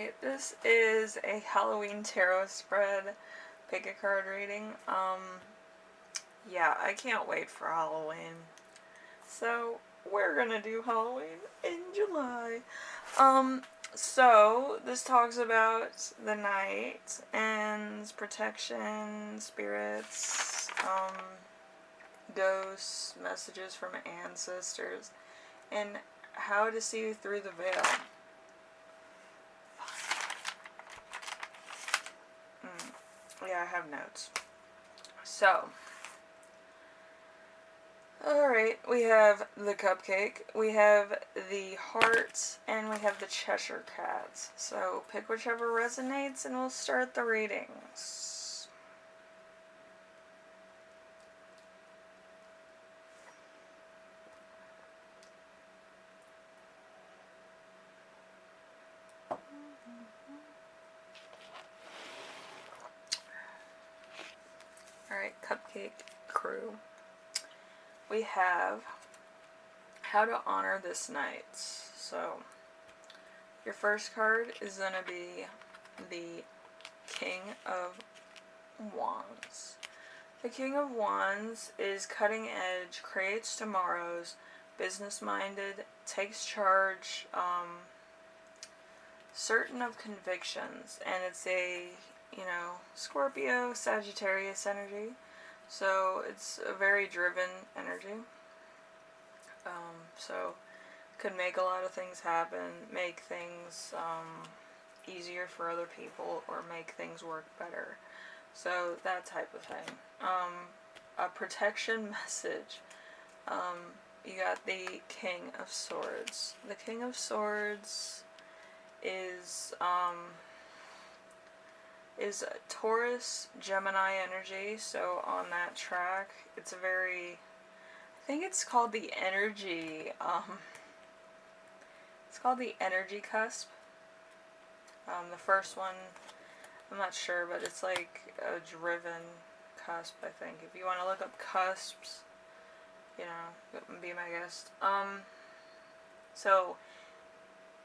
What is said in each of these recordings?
Alright, this is a Halloween tarot spread pick a card reading. Yeah, I can't wait for Halloween. So, we're gonna do Halloween in July. So this talks about the night and protection, spirits, ghosts, messages from ancestors, and how to see through the veil. Yeah, I have notes. So, alright, we have the cupcake, we have the heart, and we have the Cheshire Cat. So, pick whichever resonates and we'll start the readings. Alright, cupcake crew. We have how to honor this night. So, your first card is going to be the King of Wands. The King of Wands is cutting edge, creates tomorrows, business-minded, takes charge, certain of convictions, and it's a, Scorpio, Sagittarius energy. So it's a very driven energy. So could make a lot of things happen, make things easier for other people, or make things work better. So that type of thing. A protection message. You got the King of Swords. The King of Swords is Taurus, Gemini energy. So on that track, it's a very, I think it's called the energy, it's called the energy cusp. The first one, I'm not sure, but it's like a driven cusp, I think. If you want to look up cusps, be my guest. So,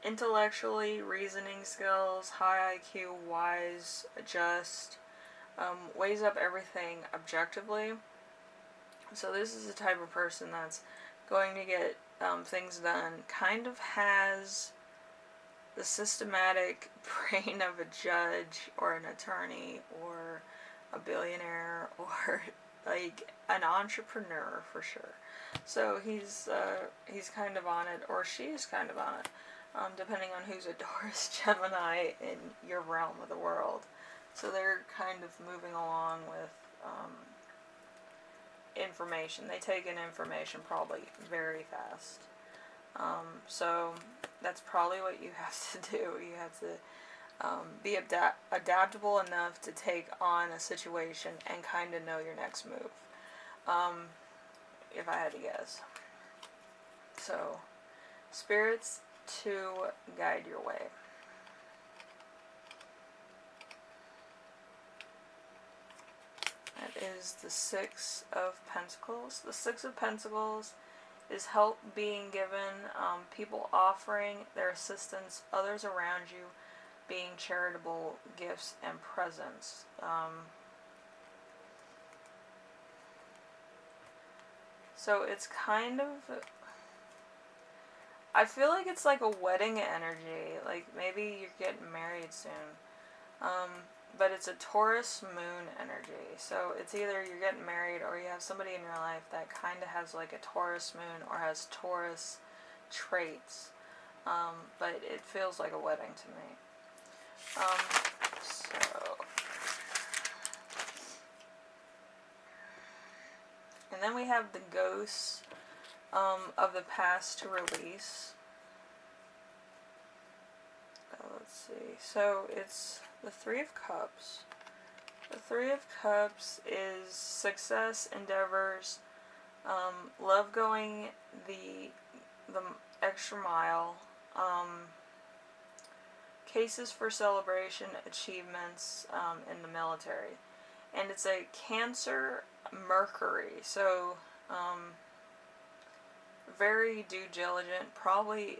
intellectually, reasoning skills, high IQ, wise, just, weighs up everything objectively. So this is the type of person that's going to get things done, kind of has the systematic brain of a judge or an attorney or a billionaire or like an entrepreneur for sure. So he's kind of on it, or she's kind of on it, depending on who's a Taurus, Gemini in your realm of the world. So they're kind of moving along with information. They take in information probably very fast. So that's probably what you have to do. You have to be adaptable enough to take on a situation and kind of know your next move. If I had to guess. So, spirits to guide your way. That is the Six of Pentacles. The Six of Pentacles is help being given, people offering their assistance, others around you being charitable, gifts and presents. So it's kind of, I feel like it's like a wedding energy, like maybe you're getting married soon. But it's a Taurus moon energy. So it's either you're getting married or you have somebody in your life that kind of has like a Taurus moon or has Taurus traits. But it feels like a wedding to me. And then we have the ghosts of the past to release. Let's see. So it's the Three of Cups. The Three of Cups is success, endeavors, love going the extra mile, cases for celebration, achievements in the military. And it's a Cancer Mercury. So, very due diligent, probably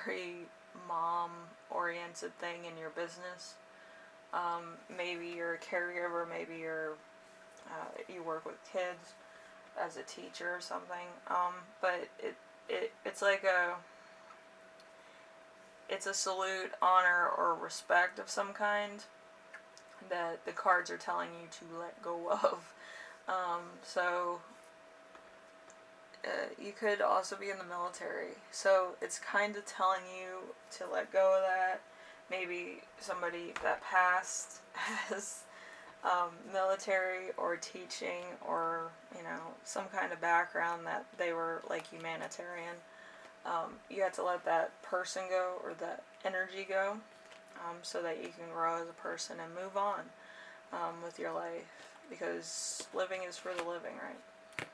very mom-oriented thing in your business. Maybe you're a caregiver, maybe you work with kids as a teacher or something. But it's like it's a salute, honor, or respect of some kind that the cards are telling you to let go of. So you could also be in the military. So it's kind of telling you to let go of that. Maybe somebody that passed has military or teaching or, some kind of background that they were like humanitarian. You have to let that person go or that energy go, so that you can grow as a person and move on with your life, because living is for the living, right?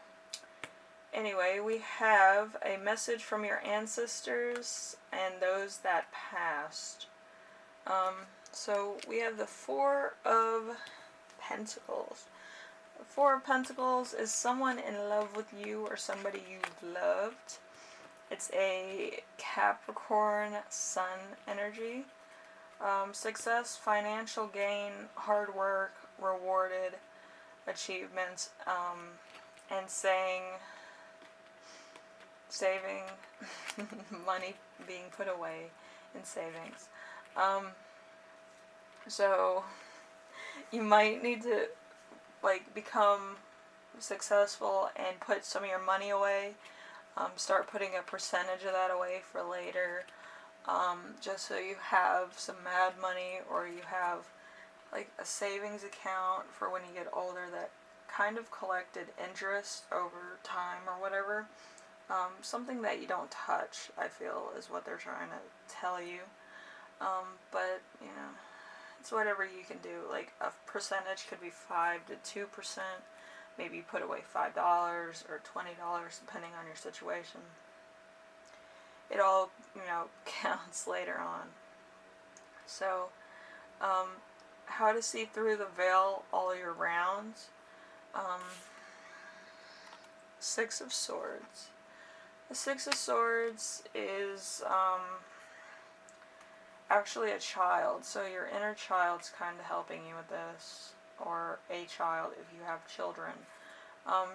Anyway, we have a message from your ancestors and those that passed. So we have the Four of Pentacles. The Four of Pentacles is someone in love with you or somebody you've loved. It's a Capricorn Sun energy. Success, financial gain, hard work, rewarded, achievements, and saving, money being put away in savings. So you might need to become successful and put some of your money away. Start putting a percentage of that away for later, just so you have some mad money, or you have a savings account for when you get older that kind of collected interest over time or whatever. Something that you don't touch, I feel, is what they're trying to tell you. But it's whatever you can do. A percentage could be 5 to 2%. Maybe you put away $5 or $20, depending on your situation. It all, counts later on. So, how to see through the veil all year round. Six of Swords. The Six of Swords is actually a child. So your inner child's kind of helping you with this. Or a child if you have children.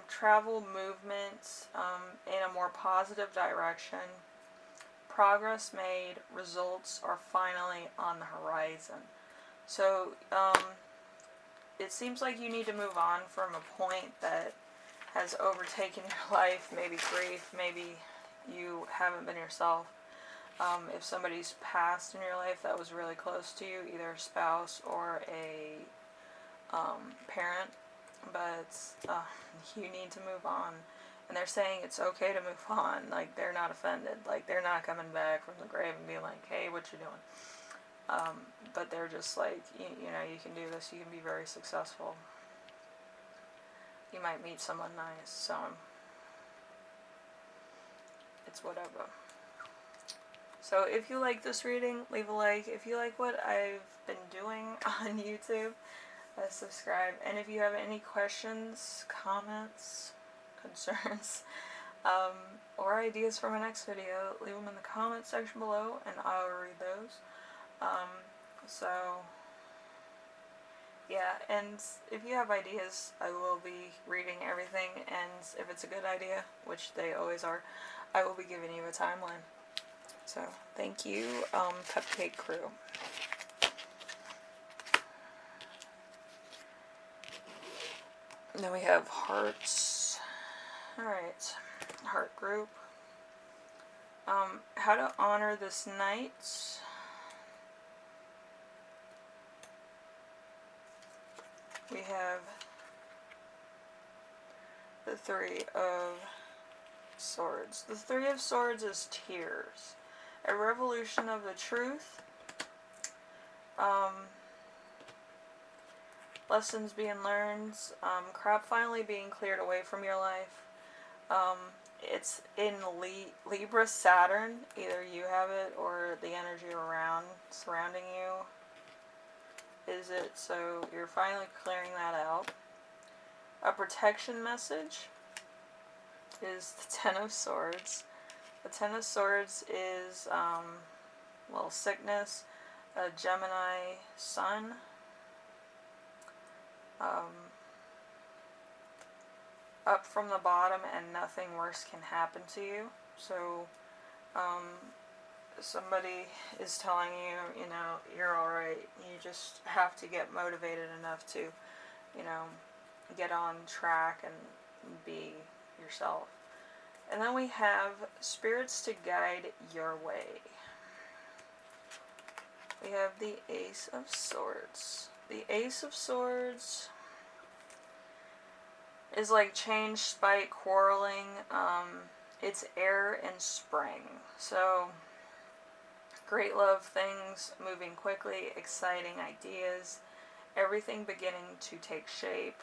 Travel, movement in a more positive direction. Progress made, results are finally on the horizon. So it seems like you need to move on from a point that has overtaken your life. Maybe grief, maybe you haven't been yourself. If somebody's passed in your life that was really close to you, either a spouse or a parent, but you need to move on. And they're saying it's okay to move on. They're not offended. They're not coming back from the grave and being like, hey, what you doing? But they're just you can do this. You can be very successful. You might meet someone nice. So it's whatever. So if you like this reading, leave a like. If you like what I've been doing on YouTube, subscribe. And if you have any questions, comments, concerns, or ideas for my next video, leave them in the comment section below and I'll read those. So yeah, and if you have ideas, I will be reading everything, and if it's a good idea, which they always are, I will be giving you a timeline. So thank you, Cupcake Crew. Then we have hearts. Alright, heart group. How to honor this night. We have the Three of Swords. The Three of Swords is tears. A revolution of the truth. Lessons being learned, crap finally being cleared away from your life. It's in Libra Saturn. Either you have it or the energy surrounding you is it. So you're finally clearing that out. A protection message is the Ten of Swords. The Ten of Swords is well, sickness, a Gemini sun, up from the bottom and nothing worse can happen to you. So, somebody is telling you, you know, you're alright. You just have to get motivated enough to, you know, get on track and be yourself. And then we have spirits to guide your way. We have the Ace of Swords. The Ace of Swords is like change, spite, quarreling. It's air and spring. So, great love things, moving quickly, exciting ideas, everything beginning to take shape.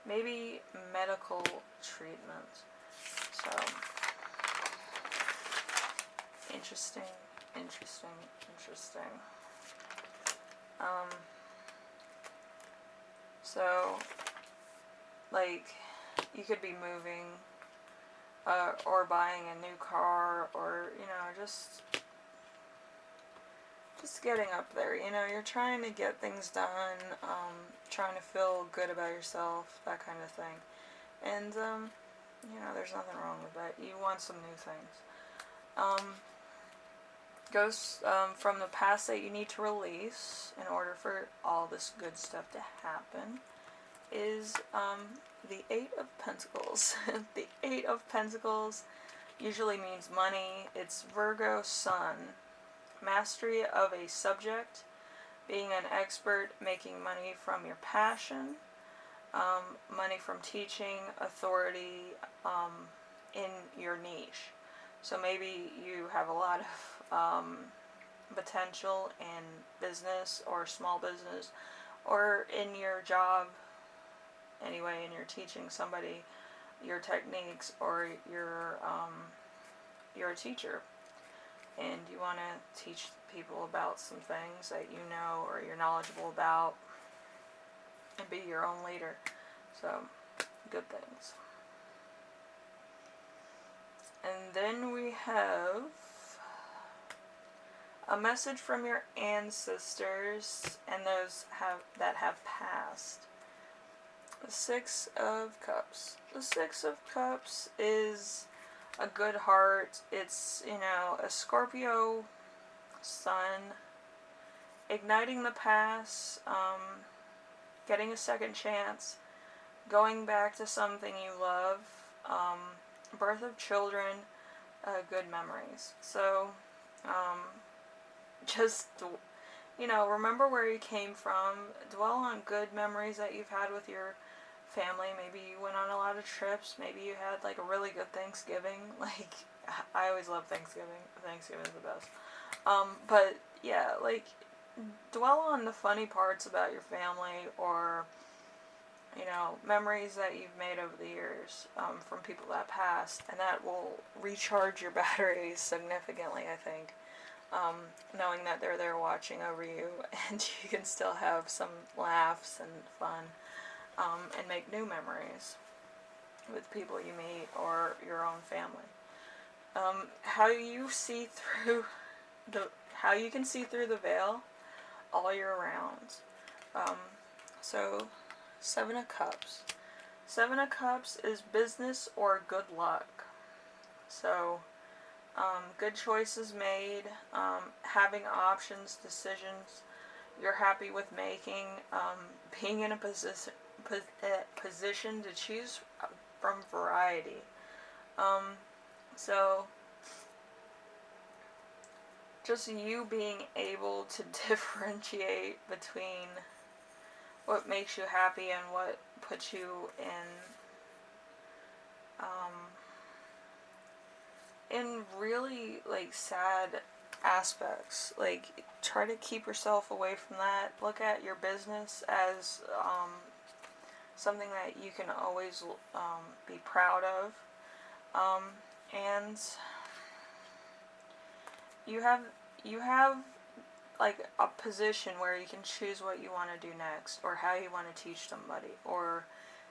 Maybe medical treatment. So, interesting. So, like, you could be moving, or buying a new car, or, you know, just getting up there. You know, you're trying to get things done, trying to feel good about yourself, that kind of thing. And, you know, there's nothing wrong with that. You want some new things. Ghosts from the past that you need to release in order for all this good stuff to happen is the Eight of Pentacles. The Eight of Pentacles usually means money. It's Virgo Sun. Mastery of a subject, being an expert, making money from your passion, money from teaching, authority in your niche. So maybe you have a lot of potential in business or small business, or in your job anyway, and you're teaching somebody your techniques, or you're a teacher and you want to teach people about some things that you know or you're knowledgeable about and be your own leader. So, good things. And then we have a message from your ancestors and those that have passed. The Six of Cups. The Six of Cups is a good heart. It's, you know, a Scorpio sun, igniting the past, getting a second chance, going back to something you love, birth of children, good memories. So, just, you know, remember where you came from, dwell on good memories that you've had with your family. Maybe you went on a lot of trips, maybe you had like a really good Thanksgiving. Like, I always love Thanksgiving. Thanksgiving is the best. But yeah, like, dwell on the funny parts about your family, or, you know, memories that you've made over the years, from people that passed, and that will recharge your batteries significantly, I think. Knowing that they're there watching over you, and you can still have some laughs and fun, and make new memories with people you meet or your own family. How you see through how you can see through the veil all year round. So, Seven of Cups. Seven of Cups is business or good luck. So, good choices made, having options, decisions you're happy with making, being in a position to choose from variety. So, just you being able to differentiate between what makes you happy and what puts you in really, like, sad aspects. Like, try to keep yourself away from that. Look at your business as something that you can always be proud of. And you have like a position where you can choose what you want to do next, or how you want to teach somebody, or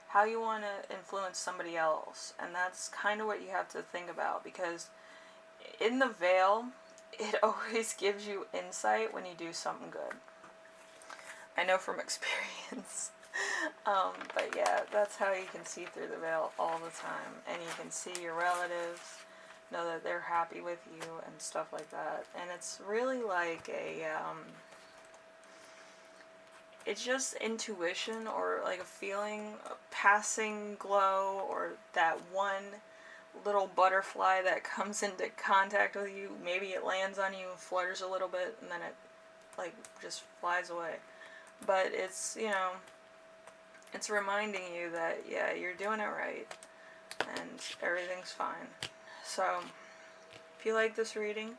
how you want to influence somebody else. And that's kind of what you have to think about, because in the veil, it always gives you insight when you do something good. I know from experience. But yeah, that's how you can see through the veil all the time. And you can see your relatives, know that they're happy with you and stuff like that. And it's really like it's just intuition, or like a feeling, a passing glow, or that one little butterfly that comes into contact with you. Maybe it lands on you, flutters a little bit, and then it like just flies away. But it's, it's reminding you that, yeah, you're doing it right and everything's fine. So if you like this reading,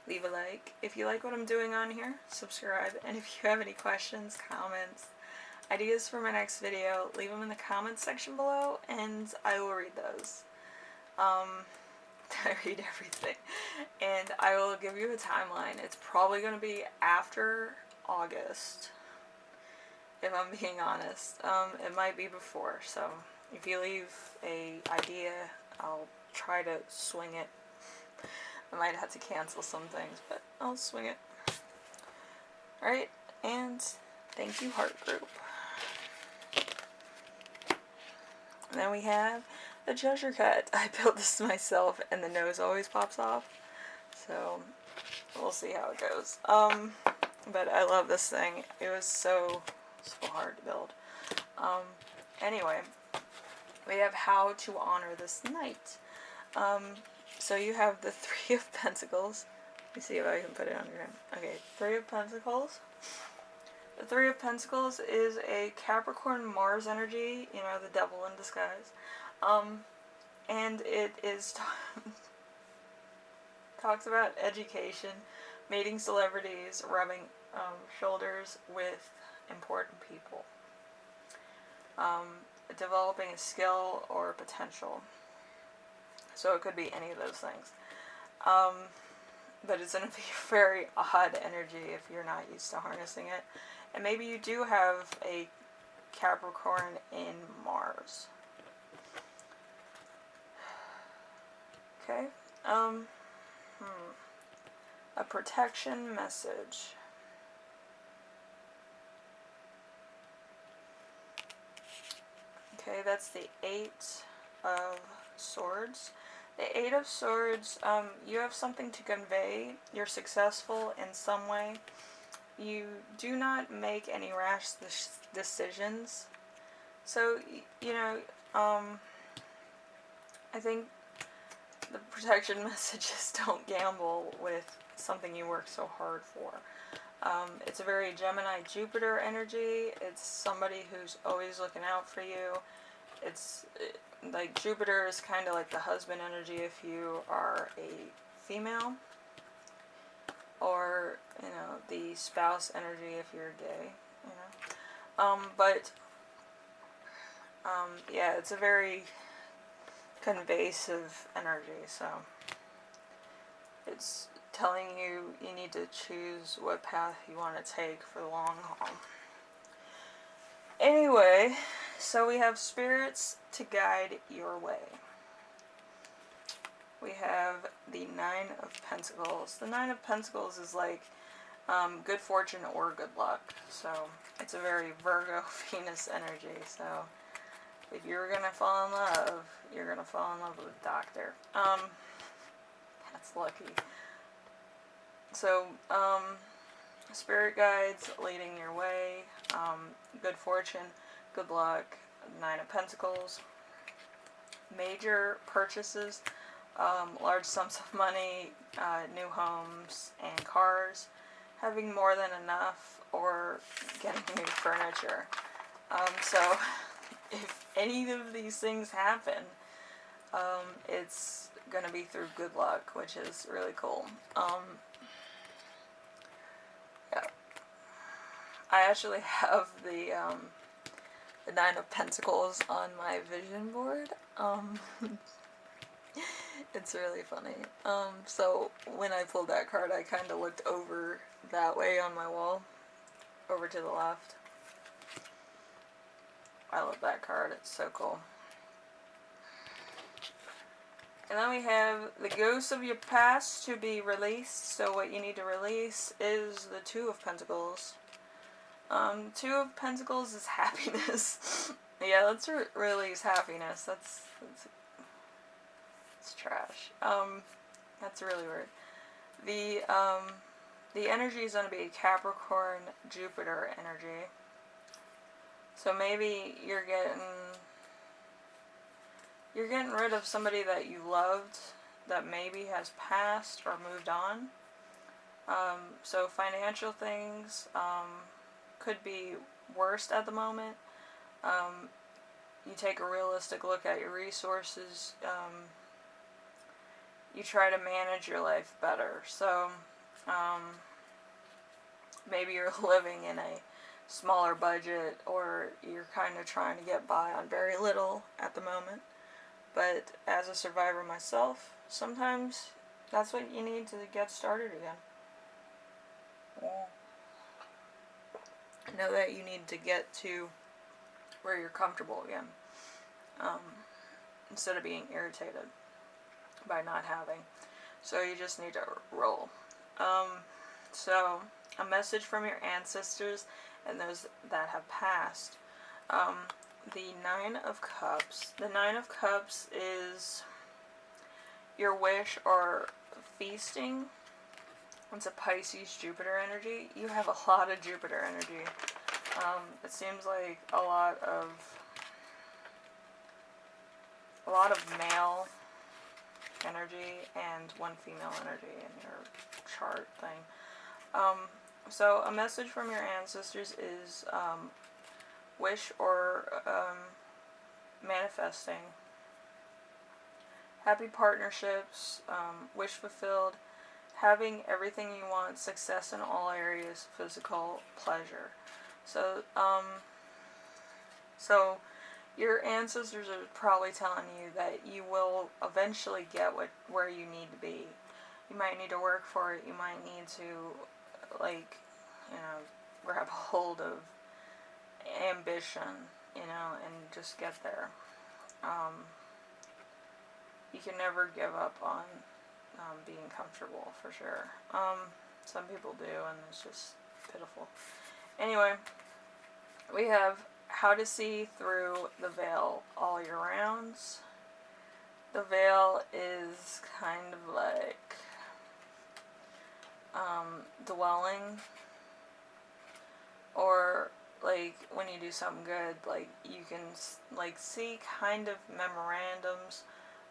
leave a like. If you like what I'm doing on here, subscribe. And if you have any questions, comments, ideas for my next video, leave them in the comments section below and I will read those. I read everything. And I will give you a timeline. It's probably going to be after August, if I'm being honest. It might be before, so if you leave a idea, I'll try to swing it. I might have to cancel some things, but I'll swing it. Alright, and thank you, Heart Group. And then we have the Cheshire Cat. I built this myself, and the nose always pops off, so we'll see how it goes. But I love this thing. It was so hard to build. Anyway, we have how to honor this night. So you have the Three of Pentacles. Let me see if I can put it on your hand. Okay, Three of Pentacles. The Three of Pentacles is a Capricorn Mars energy, the devil in disguise. And it is talks about education, meeting celebrities, rubbing shoulders with important people, developing a skill or potential. So it could be any of those things. But it's going to be a very odd energy if you're not used to harnessing it. And maybe you do have a Capricorn in Mars. Okay. A protection message. Okay, that's the Eight of Swords. The Eight of Swords, you have something to convey. You're successful in some way. You do not make any rash decisions. So, I think the protection message is don't gamble with something you work so hard for. It's a very Gemini Jupiter energy. It's somebody who's always looking out for you. It's like Jupiter is kind of like the husband energy if you are a female, or the spouse energy if you're gay. Yeah, it's a very convasive energy, so it's telling you need to choose what path you want to take for the long haul. Anyway, so we have spirits to guide your way. We have the Nine of Pentacles. The Nine of Pentacles is like good fortune or good luck. So it's a very Virgo Venus energy. So if you're going to fall in love, you're going to fall in love with a doctor. That's lucky. So, spirit guides leading your way, good fortune, good luck, Nine of Pentacles, major purchases, large sums of money, new homes and cars, having more than enough, or getting new furniture. So if any of these things happen, it's going to be through good luck, which is really cool. Yeah. I actually have the Nine of Pentacles on my vision board. It's really funny. So when I pulled that card, I kind of looked over that way on my wall, over to the left. I love that card. It's so cool. And then we have the ghosts of your past to be released. So what you need to release is the Two of Pentacles. Two of Pentacles is happiness. Yeah, let's release happiness. That's trash. That's really weird. The energy is going to be Capricorn, Jupiter energy. So maybe you're getting rid of somebody that you loved that maybe has passed or moved on. So financial things could be worst at the moment. You take a realistic look at your resources. You try to manage your life better. So maybe you're living in a smaller budget, or you're kind of trying to get by on very little at the moment. But as a survivor myself, sometimes that's what you need to get started again. Know that you need to get to where you're comfortable again, instead of being irritated by not having. So you just need to roll. So a message from your ancestors and those that have passed. The Nine of Cups. The Nine of Cups is your wish or feasting. It's a Pisces Jupiter energy. You have a lot of Jupiter energy. It seems like a lot of male energy and one female energy in your chart thing. So a message from your ancestors is wish or manifesting. Happy partnerships, wish fulfilled, having everything you want, success in all areas, physical pleasure. So, so your ancestors are probably telling you that you will eventually get where you need to be. You might need to work for it. You might need to, like, grab hold of ambition, and just get there. You can never give up on being comfortable, for sure. Some people do, and it's just pitiful. Anyway, we have how to see through the veil all year rounds. The veil is kind of like dwelling, or like when you do something good, like you can like see kind of memorandums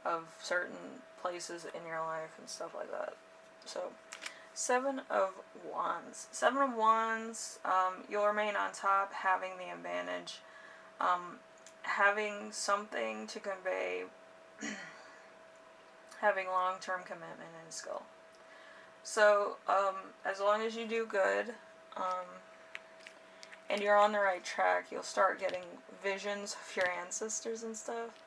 of certain places in your life and stuff like that. So Seven of Wands. Seven of Wands, you'll remain on top, having the advantage, having something to convey, having long-term commitment and skill. So, as long as you do good, and you're on the right track, you'll start getting visions of your ancestors and stuff,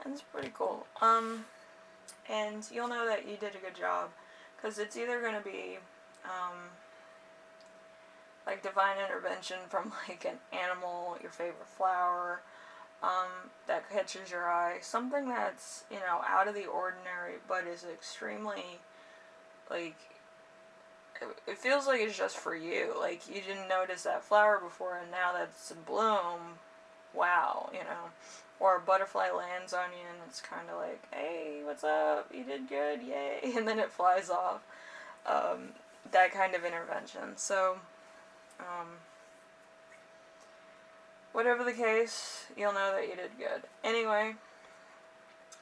and it's pretty cool. And you'll know that you did a good job, because it's either going to be, like divine intervention from like an animal, your favorite flower, that catches your eye, something that's, out of the ordinary, but is extremely, like, it feels like it's just for you. Like, you didn't notice that flower before, and now that's in bloom. Wow, Or a butterfly lands on you, and it's kind of like, hey, what's up? You did good, yay. And then it flies off. That kind of intervention. So, whatever the case, you'll know that you did good. Anyway,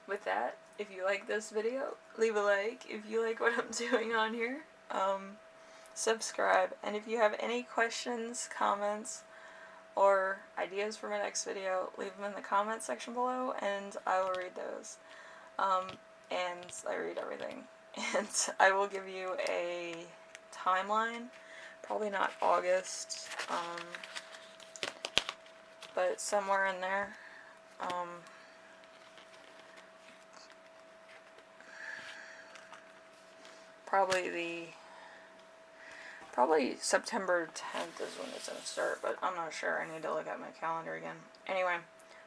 with that, if you like this video, leave a like. If you like what I'm doing on here, subscribe. And if you have any questions, comments, or ideas for my next video, leave them in the comment section below, and I will read those. And I read everything. And I will give you a timeline, probably not August, but somewhere in there. Probably September 10th is when it's going to start, but I'm not sure. I need to look at my calendar again. Anyway,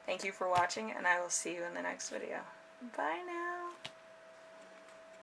thank you for watching, and I will see you in the next video. Bye now.